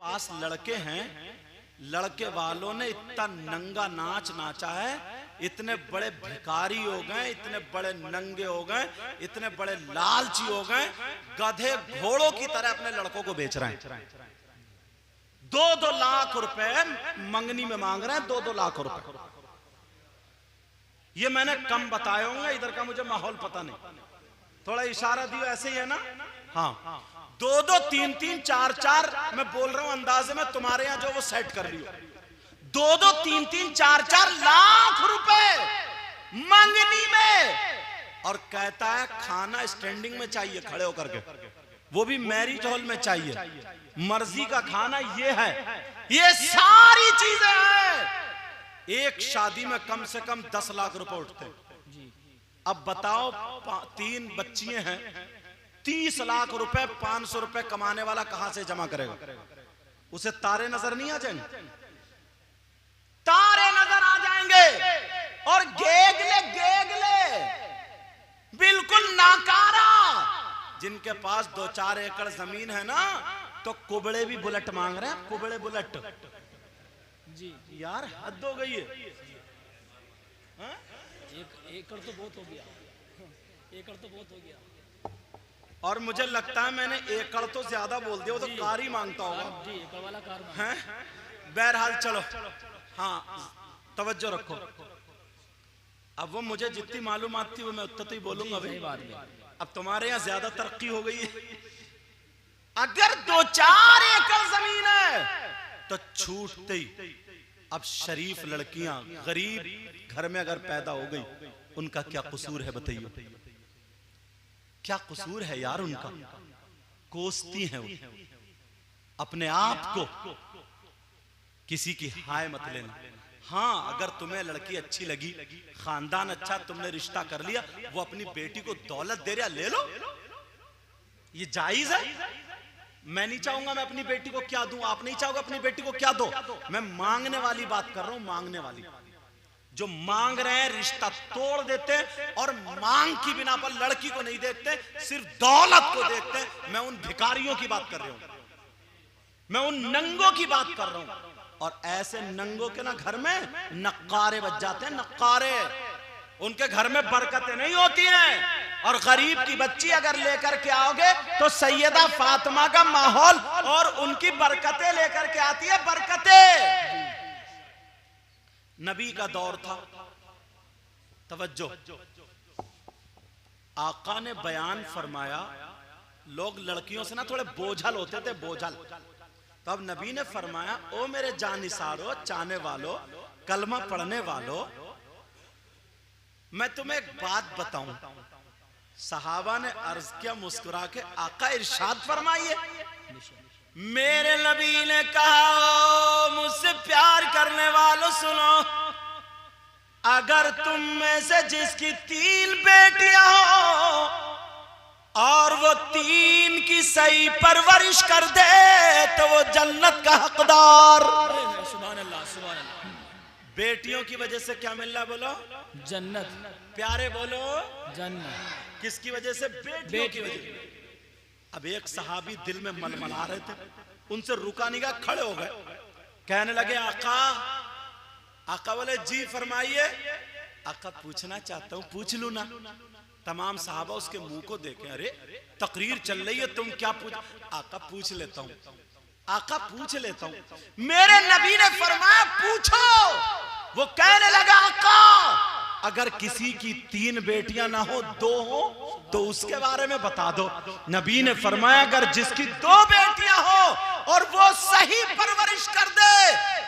पास लड़के हैं, लड़के वालों ने इतना नंगा नाच नाचा है, इतने बड़े भिखारी हो गए, इतने बड़े नंगे हो गए, इतने बड़े लालची हो गए, गधे घोड़ों की तरह अपने लड़कों को बेच रहे हैं। 2-2 लाख रुपए मंगनी में मांग रहे हैं, 2-2 लाख रुपए। ये मैंने कम बताए होंगे, इधर का मुझे माहौल पता नहीं, थोड़ा इशारा दियो, ऐसे ही है ना। हाँ, 2-2, 3-3, 4-4 मैं बोल रहा हूं अंदाजे में, तुम्हारे यहां जो वो सेट कर लियो। 2-2, 3-3, 4-4 लाख रुपए मंगनी में, और कहता है खाना स्टैंडिंग में चाहिए, खड़े होकर के, वो भी मैरिज हॉल में चाहिए, मर्जी का खाना ये है। ये सारी चीजें हैं। एक शादी में कम से कम 10 लाख रुपए उठते हैं। अब बताओ, 3 बच्चियां हैं, 30 लाख रुपए, 500 रुपए कमाने वाला कहां से जमा करेगा? उसे तारे नजर नहीं आ जाएंगे? तारे नजर आ जाएंगे। और गेगले बिल्कुल नाकारा, जिनके पास 2-4 एकड़ जमीन है ना, तो कुबड़े भी बुलेट मांग रहे हैं, कुबड़े बुलेट। जी यार हद हो गई है। एक एकड़ तो बहुत हो गया, एकड़ तो बहुत हो गया। और मुझे लगता है मैंने एकड़ तो ज्यादा बोल दिया, वो तो कार ही मांगता होगा। जी, एकड़ वाला कार हैं? बहरहाल चलो, हाँ तवज्जो रखो। अब वो मुझे जितनी मालूमात थी वो मैं उतना ही बोलूंगा भाई। अब तुम्हारे यहाँ ज्यादा तरक्की हो गई है। अगर 2-4 एकड़ जमीन है तो छूटते ही अब शरीफ लड़कियां गरीब घर में अगर पैदा हो गई, उनका क्या कसूर है बताइए? क्या कसूर है यार उनका? कोसती हैं वो अपने आप को। किसी की हाय मत लेना। हाँ, अगर तुम्हें लड़की अच्छी लगी, खानदान अच्छा, तुमने रिश्ता कर लिया, वो अपनी बेटी को दौलत दे रहा, ले लो, ये जायज है। मैं नहीं चाहूंगा मैं अपनी बेटी को क्या दूं, आप नहीं चाहोगे अपनी बेटी को क्या दो। मैं मांगने वाली बात कर रहा हूं, मांगने वाली। जो मांग रहे हैं रिश्ता तोड़ देते हैं, और मांग की बिना पर लड़की को नहीं देखते, सिर्फ दौलत को देखते हैं। मैं उन भिखारियों की बात कर रहा हूं, मैं उन नंगों की बात कर रहा हूं। और ऐसे नंगों के ना घर में नक्कारे बच जाते हैं, नक्कारे। उनके घर में बरकतें नहीं होती हैं। और गरीब की बच्ची अगर लेकर के आओगे तो सैयदा फातिमा का माहौल और उनकी बरकतें लेकर के आती है, बरकतें। नबी का दौर था, तवज्जो, आका ने बयान फरमाया, लोग लड़कियों से ना थोड़े बोझल होते थे, बोझल। तब नबी ने फरमाया, ओ मेरे जानिसारो, चाहने वालों, कलमा पढ़ने वालों, मैं तुम्हें एक बात बताऊं। सहाबा ने अर्ज किया मुस्कुरा के, आका इरशाद फरमाइए। मेरे नबी ने कहा, मुझसे प्यार करने वालों सुनो, अगर तुम में से जिसकी 3 बेटियां हो और वो 3 की सही परवरिश कर दे तो वो जन्नत का हकदार। सुभान अल्लाह, सुभान अल्लाह। बेटियों की वजह से क्या मिल रहा बोलो? जन्नत। प्यारे बोलो, जन्नत। किसकी वजह से? बेटियों की वजह से। अब एक सहाबी दिल में मलमला रहे थे, उनसे रुका नहीं गया, खड़े हो गए, कहने लगे, आका। आका बोले, जी फरमाइए। आका पूछना चाहता हूं, पूछ लूं ना? तमाम सहाबा उसके मुंह को देखें, अरे तकरीर चल रही है, तुम क्या पूछ? आका पूछ लेता हूं, आका पूछ लेता हूं। मेरे नबी ने फरमाया, पूछो। वो कहने लगा, आका अगर किसी की 3 बेटियां ना हो, 2 हो, तो उसके बारे में बता दो। नबी ने फरमाया, अगर जिसकी 2 बेटियां हो और वो सही परवरिश कर दे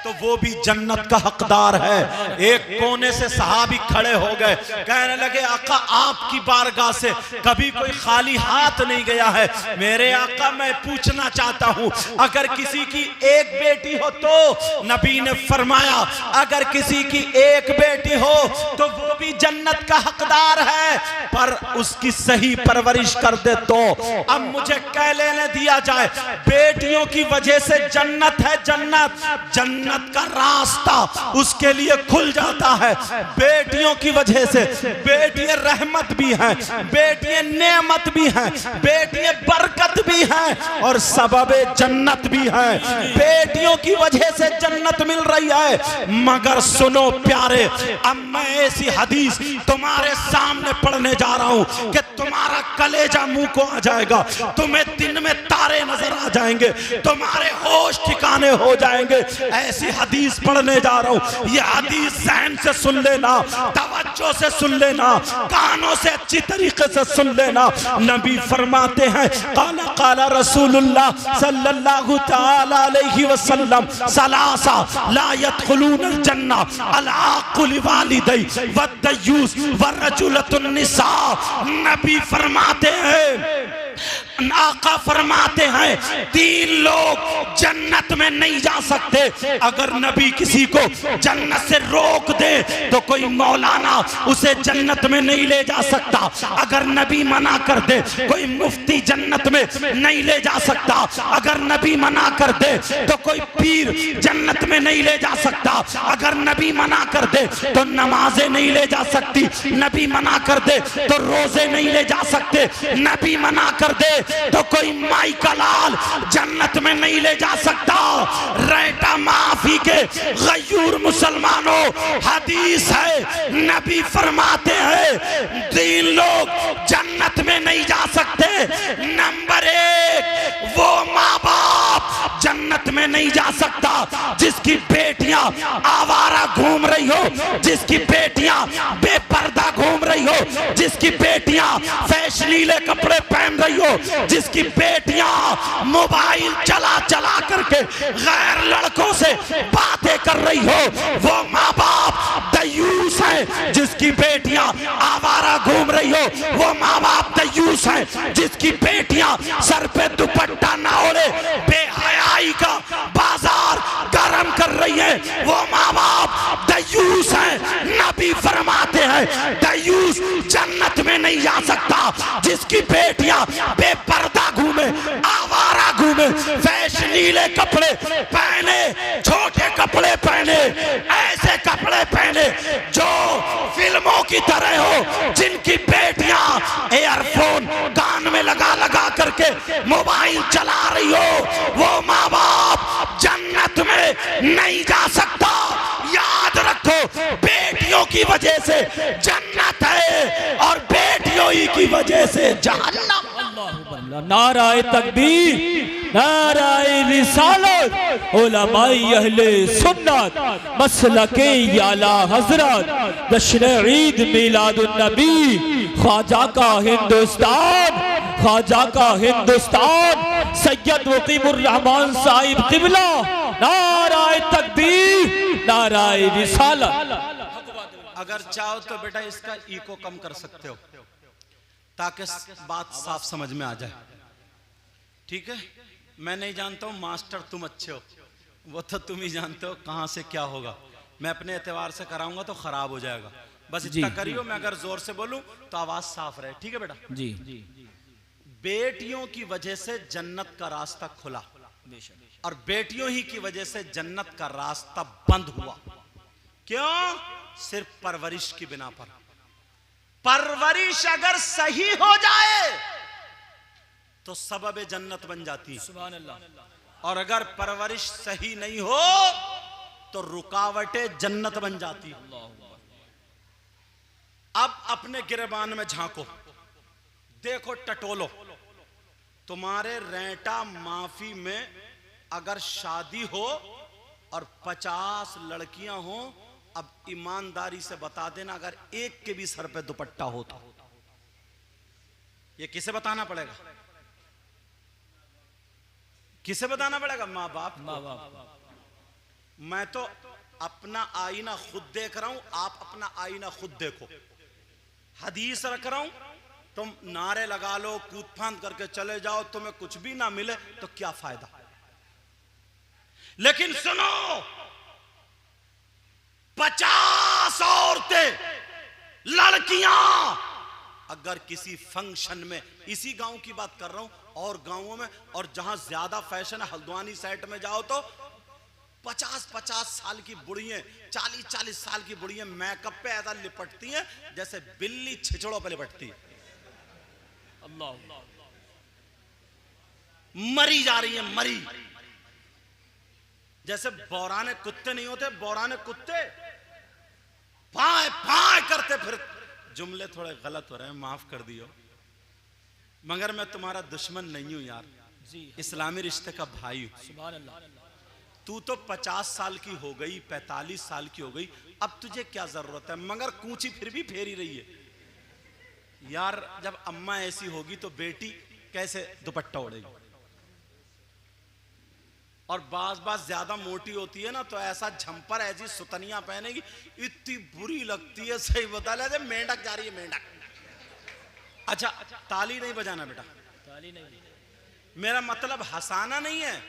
तो वो भी जन्नत का हकदार है। एक कोने से सहाबी खड़े हो गए, कहने लगे, आका आपकी बारगाह से कभी कोई खाली हाथ नहीं गया है। मेरे आका मैं पूछना चाहता हूं, अगर किसी की 1 बेटी हो तो? नबी ने फरमाया, अगर किसी की 1 बेटी हो तो वो भी जन्नत का हकदार है, पर उसकी सही परवरिश कर दे तो। अब मुझे कह लेने दिया जाए, बेटियों की वजह से जन्नत है, जन्नत। जन्नत जन्नत का रास्ता उसके लिए खुल जाता है। बेटियों की वजह से बेटियां रहमत भी हैं, बेटियां नेमत भी हैं, बेटियां बरकत भी हैं और सबबे जन्नत भी हैं। बेटियों की वजह से जन्नत मिल रही है। मगर सुनो प्यारे, अब मैं ऐसी हदीस तुम्हारे सामने पढ़ने जा रहा हूं कि तुम्हारा कलेजा मुंह को आ जाएगा, तुम्हें दिन में तारे नजर आ जाएंगे, तुम्हारे होश ठिकाने हो जाएंगे। ऐसी हदीस पढ़ने जा रहा हूं। यह हदीस ज़हन से सुन लेना, तवज्जो से सुन लेना, कानों से अच्छी तरीके से सुन लेना। नबी फरमाते हैं, काला काला रसूलुल्लाह सल्लल्लाहु तआला अलैहि वसल्लम सलासा ला यदखुलूनल जन्ना अल आक़ु लिवालिदै वद्दयूस वरजुलतुन निसा। नबी फरमाते हैं, आका फरमाते हैं, 3 लोग जन्नत में नहीं जा सकते। अगर नबी किसी को जन्नत से रोक दे तो कोई मौलाना उसे जन्नत में नहीं ले जा सकता। अगर नबी मना कर दे, कोई मुफ्ती जन्नत में नहीं ले जा सकता। अगर नबी मना कर दे तो कोई पीर जन्नत में नहीं ले जा सकता। अगर नबी मना कर दे तो नमाजें नहीं ले जा सकती। नबी मना कर दे तो रोजे नहीं ले जा सकते। नबी मना कर दे तो कोई माई का लाल जन्नत में नहीं ले जा सकता। रेटा माफी के गयूर मुसलमानों, हदीस है, नबी फरमाते हैं 3 लोग जन्नत में नहीं जा सकते। नंबर 1, वो माँ बाप जन्नत में नहीं जा सकता जिसकी बेटियां आवारा घूम रही हो, जिसकी बेटियां बेपर्दा घूम रही हो, जिसकी बेटियां फैशनीले कपड़े पहन रही हो, जिसकी बेटियां मोबाइल चला चला करके गैर लड़कों से बातें कर रही हो। वो माँ बाप दयूस है जिसकी बेटियां आवारा घूम रही हो। वो माँ बाप दयूस है जिसकी बेटियां सर पे दुपट्टा ना ओढ़े बेहयाई का बाजार गरम कर रही है। वो माँ बाप दयूस है। नबी फरमाते हैं दयूस जन्नत में नहीं जा सकता जिसकी बेटियां बेपर्दा घूमे, आवारा घूमे, फैशनीले कपड़े पहने, छोटे कपड़े पहने, ऐसे कपड़े पहने जो फिल्मों की तरह हो, जिनकी बेटियां एयरफोन कान में लगा लगा करके मोबाइल चला रही हो। वो माँ बाप जन्नत में नहीं जा सकता। याद रखो, बेटियों की वजह से जन्नत है और बेटियों ही की वजह से जहन्नम। नाराए तकबीर, नाराए रिसालत, उलमाए अहले सुन्नत, मसलके आला हजरत, जश्न ईद मिलादुन नबी, ख्वाजा का हिंदुस्तान, ख्वाजा का हिंदुस्तान, सैयद मुकीमुर रहमान साहिब किबला। नाराए तकबीर, नाराए रिसालत। अगर चाहो तो बेटा इसका इको कम कर सकते हो ताकि बात साफ समझ में आ जाए। ठीक है, मैं नहीं जानता हूं मास्टर तुम अच्छे हो, वो तो तुम ही जानते हो कहां से क्या होगा। मैं अपने एतबार से कराऊंगा तो खराब हो जाएगा। बस इतना करियो, मैं अगर जोर से बोलूं तो आवाज साफ रहे। ठीक है बेटा जी। बेटियों की वजह से जन्नत का रास्ता खुला और बेटियों ही की वजह से जन्नत का रास्ता बंद हुआ। क्यों? सिर्फ परवरिश की बिना पर। परवरिश अगर सही हो जाए तो सबब जन्नत बन जाती है। सुभान अल्लाह। और अगर परवरिश सही नहीं हो तो रुकावटें जन्नत बन जाती है। अब अपने गिरबान में झांको, देखो, टटोलो। तुम्हारे रेटा माफी में अगर शादी हो और 50 लड़कियां हो, अब ईमानदारी से बता देना अगर एक के भी सर पे दुपट्टा हो तो ये किसे बताना पड़ेगा? किसे बताना पड़ेगा? माँ बाप। माँ बाप। मैं तो अपना आईना खुद देख रहा हूं, आप अपना आईना खुद देखो। हदीस रख रहा हूं, तुम नारे लगा लो, कूद फांद करके चले जाओ, तुम्हें कुछ भी ना मिले तो क्या फायदा। लेकिन सुनो, 50 औरतें, लड़कियां अगर किसी फंक्शन में, इसी गांव की बात कर रहा हूं और गांवों में, और जहां ज्यादा फैशन है, हल्द्वानी साइड में जाओ तो 50-50 साल की बुढ़ियां, 40-40 साल की बुढ़ियां मेकअप पे ऐसा लिपटती हैं जैसे बिल्ली छिचड़ों पे लिपटती है। अल्लाह, मरी जा रही है, मरी। जैसे बौराने कुत्ते नहीं होते, बौराने कुत्ते फाय फाय करते फिर। जुमले थोड़े गलत हो रहे हैं, माफ कर दियो, मगर मैं तुम्हारा दुश्मन नहीं हूं यार, जी इस्लामी रिश्ते का भाई हूं। सुभान अल्लाह। तू तो 50 साल की हो गई, 45 साल की हो गई, अब तुझे क्या जरूरत है? मगर कूंची फिर भी फेरी रही है यार। जब अम्मा ऐसी होगी तो बेटी कैसे दुपट्टा ओढ़ेगी? और बाज ज्यादा मोटी होती है ना तो ऐसा झंपर, ऐसी सुतनियां पहनेगी, इतनी बुरी लगती है। सही बता ले, मेंढक जा रही है, मेंढक। अच्छा, ताली नहीं बजाना बेटा, ताली नहीं, मेरा मतलब हंसाना नहीं है।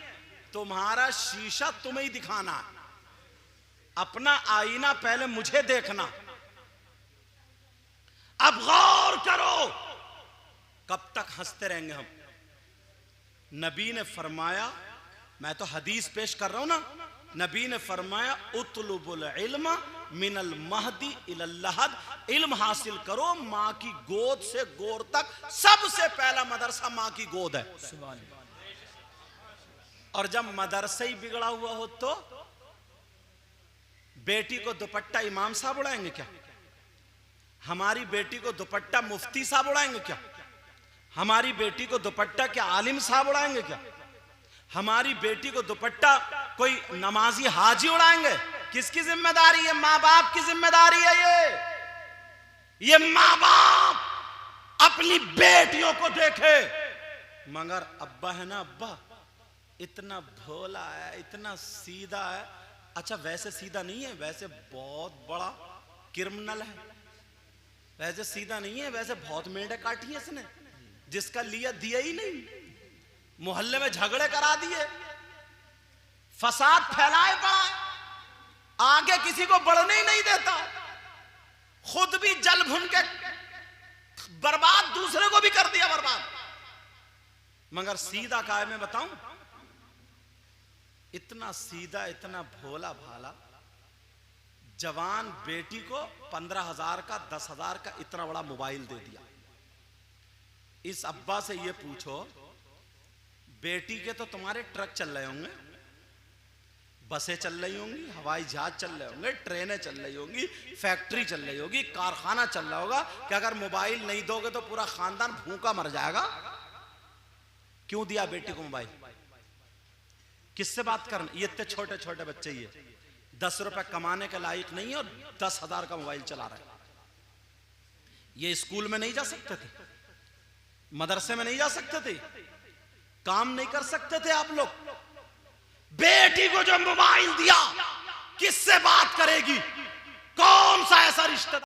तुम्हारा शीशा तुम्हें ही दिखाना है, अपना आईना पहले मुझे देखना। अब गौर करो, कब तक हंसते रहेंगे हम? नबी ने फरमाया, मैं तो हदीस पेश कर रहा हूं ना, नबी ने फरमाया उतलुबुल इल्म मिनल महदी इलल लहद, इल्म हासिल करो मां की गोद से गोर तक। सबसे पहला मदरसा मां की गोद है। सुभान अल्लाह। और जब मदरसे ही बिगड़ा हुआ हो तो बेटी को दुपट्टा इमाम साहब उड़ाएंगे क्या? हमारी बेटी को दुपट्टा मुफ्ती साहब उड़ाएंगे क्या? हमारी बेटी को दुपट्टा क्या आलिम साहब उड़ाएंगे क्या? हमारी बेटी को दुपट्टा कोई नमाजी हाजी उड़ाएंगे? किसकी जिम्मेदारी है? मां बाप की जिम्मेदारी है ये मां बाप अपनी बेटियों को देखे। मगर अब्बा है ना, अब्बा इतना भोला है, इतना सीधा है। अच्छा, वैसे सीधा नहीं है, वैसे बहुत बड़ा क्रिमिनल है। वैसे सीधा नहीं है, वैसे बहुत मेंढे काटी है इसने, जिसका लिया दिया ही नहीं। मोहल्ले में झगड़े करा दिए, फसाद फैलाए पड़ा, आगे किसी को बढ़ने ही नहीं देता, खुद भी जल भुन के बर्बाद, दूसरे को भी कर दिया बर्बाद। मगर सीधा का है, मैं बताऊं, इतना सीधा, इतना भोला भाला, जवान बेटी को 15,000 का, 10,000 का इतना बड़ा मोबाइल दे दिया। इस अब्बा से ये पूछो, बेटी के तो तुम्हारे ट्रक चल रहे होंगे, बसें चल रही होंगी, हवाई जहाज चल रहे होंगे, ट्रेनें चल रही होंगी, फैक्ट्री चल रही होगी, कारखाना चल रहा होगा, कि अगर मोबाइल नहीं दोगे तो पूरा खानदान भूखा मर जाएगा। क्यों दिया बेटी को मोबाइल? किससे बात करना? ये इतने छोटे छोटे बच्चे, ये 10 रुपए कमाने के लायक नहीं है और 10,000 का मोबाइल चला रहे हैं। ये स्कूल में नहीं जा सकते थे, मदरसे में नहीं जा सकते थे, काम नहीं कर सकते थे आप लोग? बेटी को जो मोबाइल दिया, किससे बात करेगी? कौन सा ऐसा रिश्ता